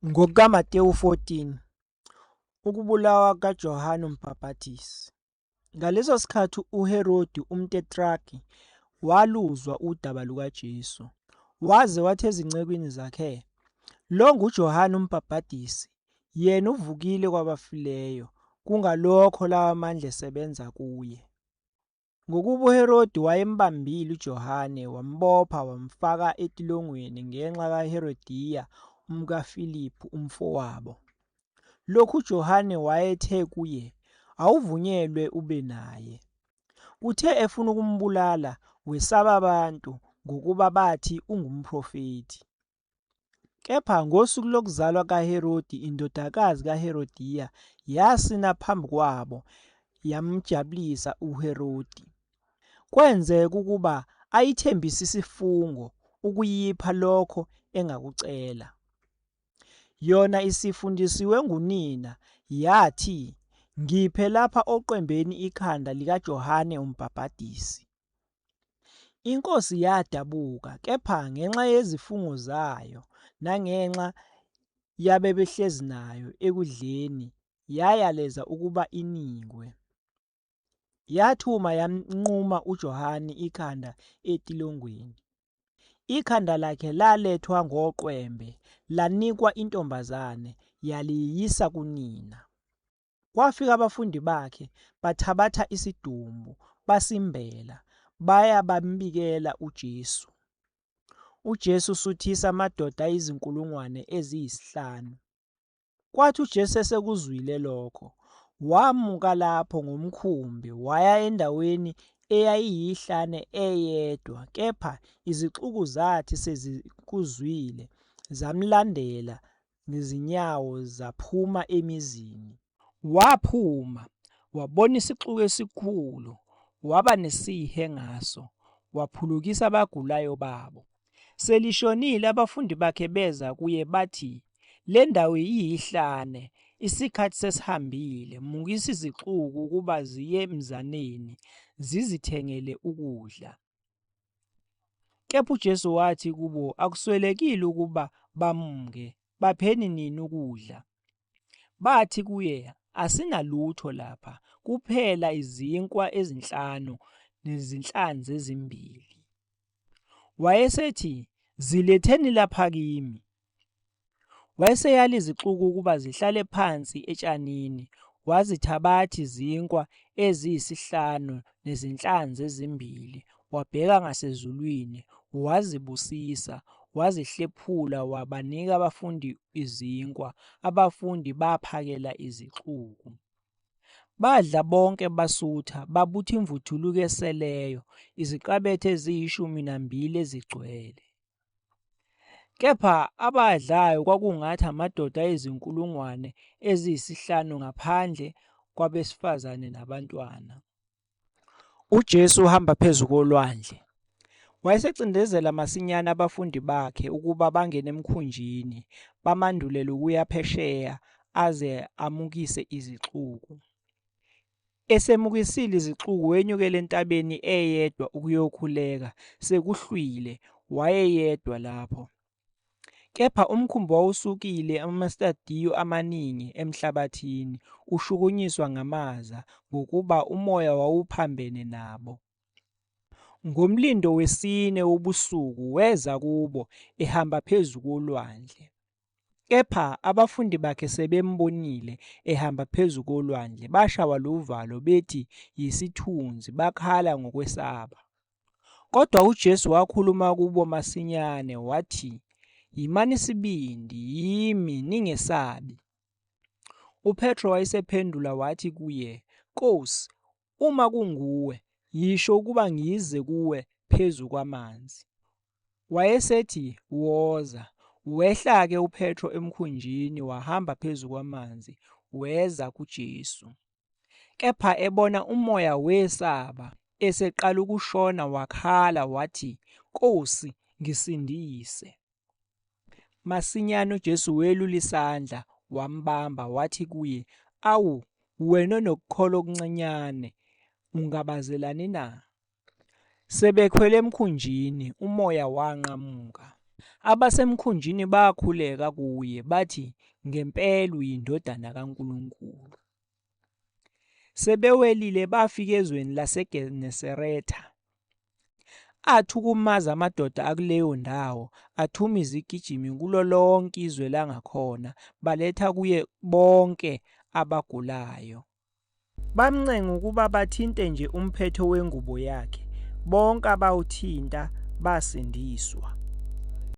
NgokukaMatewu 14, ukubulawa kaJohane uMbhapatisi. Ngaleso sikhathi uHerodi umTetrarki waluzwa udaba lukaJesu, waze wathi ezincekwini zakhe, "Lo nguJohane uMbhapatisi, yena uvukile kwabafileyo, kungalokho lawa amandla esebenza kuye." Ngokuba uHerodi wayembambile uJohane, wambopha wamfaka entolongweni ngenxa kaHerodiyas umkaFiliphu umfowabo. Lokhu uJohane wayethe kuye, "Awuvunyelwe ube naye." Uthe efuna ukumbulala, wesaba abantu ngokuba bathi ungumprofethi. Kepha ngosuku lokuzalwa kaHerodi, indodakazi kaHerodiyas yasina phambi kwabo yamjabulisa uHerodi. Kwenzeka ukuba ayithembise isifungo ukuyipha lokho engakucela. Yona isifundisiwe ngunina, yathi, "Ngiphe lapha oqwembeni ikhanda likaJohane uMbhapatisi." Inkosi yadabuka, kepha ngenxa yezifungo zayo nangenxa yabebehlezi nayo ekudleni, yayaleza ukuba inikwe. Yathuma yamnquma uJohane ikhanda entolongweni. Ikhanda lakhe lalethwa ngoqwembe, lanikwa intombazane, yaliyisa kunina. Kwafika abafundi bakhe, bathabatha isidumbu, basimbela, baya bambikela uJesu. UJesu usuthisa amadoda ayizinkulungwane eziyisihlanu. Kwathi uJesu esekuzwile lokho, wamuka lapho ngomkhumbi waya endaweni eyayiyihlane eyedwa, kepha izixuku zathi sezikuzwile, zamlandela ngezinyawo zaphuma emizini. Waphuma, wabona isixuku esikhulu, waba nesihe ngaso, waphulukisa abagulayo babo. Selishonile abafundi bakhe beza kuye bathi, "Le ndawo iyihlane, isikhathi sesihambile, mukisa izixuku ukuba ziye emzaneni zizithengele ukudla." Kepha uJesu wathi kubo, "Akuswelekile ukuba bamuke, bapheni nina ukudla." Bathi kuye, "Asinalutho lapha, kuphela izinkwa ezinhlanu nezinhlanzi ezimbili." Wayesethi, "Ziletheni lapha kimi." Wayeseyala izixuku ukuba zihlale phansi etshanini, wazithabatha izinkwa eziyisihlanu nezinhlanzi ezimbili, wabheka ngasezulwini, wazibusisa, wazihlephula, wabanika abafundi izinkwa, abafundi baphakela izixuku. Badla bonke basutha, babutha imvuthuluka eseleyo, iziqabethe eziyishumi-2 ezigcwele. Kepha abadlayo kwakungathi amadoda ayizinkulungwane eziyisihlanu ngaphandle kwabesifazane nabantwana. UJesu uhamba phezu kolwandle. Wayesecindezela masinyane abafundi bakhe ukuba bangene emkhunjini, bamandulele ukuya phesheya aze amukise izixuku. Esemukisile izixuku, wenyukela entabeni eyedwa ukuyokhuleka, sekuhlwile, wayeyedwa lapho. Kepha umkhumbi wawusukile amastadiyo amaningi emhlabathini, ushukunyiswa ngamaza, ngokuba umoya wawuphambene nabo. Ngomlindo wesine wobusuku weza kubo ehamba phezu kolwandle. Kepha abafundi bakhe sebembonile ehamba phezu kolwandle, bashawa luvalo bethi yisithunzi, bakhala ngokwesaba. Kodwa uJesu wakhuluma kubo masinyane wathi, "Yimani isibindi, yimi, ningesabi." UPetro wayesephendula wathi kuye, "Nkosi, uma kunguwe, yisho ukuba ngize kuwe phezu kwamanzi." Wayesethi, "Woza." Wehla-ke uPetro emkhunjini, wahamba phezu kwamanzi, weza kuJesu. Kepha ebona umoya wesaba, eseqala ukushona, wakhala wathi, "Nkosi, ngisindise." Masinyane uJesu welula isandla, wambamba, wathi kuye, "Awu, wena onokukholwa okuncinyane, ungabazelani na?" Sebekhwele emkhunjini, umoya wanqamuka. Abasemkhunjini bakhuleka kuye bathi ngempela uyindodana kaNkulunkulu. Sebewelile bafika ezweni laseGenesaretha. Athukumaza amadoda akuleyo ndawo, athuma izigijimi kulo lonke izwe langakhona, baletha kuye bonke abagulayo. Bamncenga ukuba bathinte nje umphetho wengubo yakhe, bonke abawuthinta basindiswa.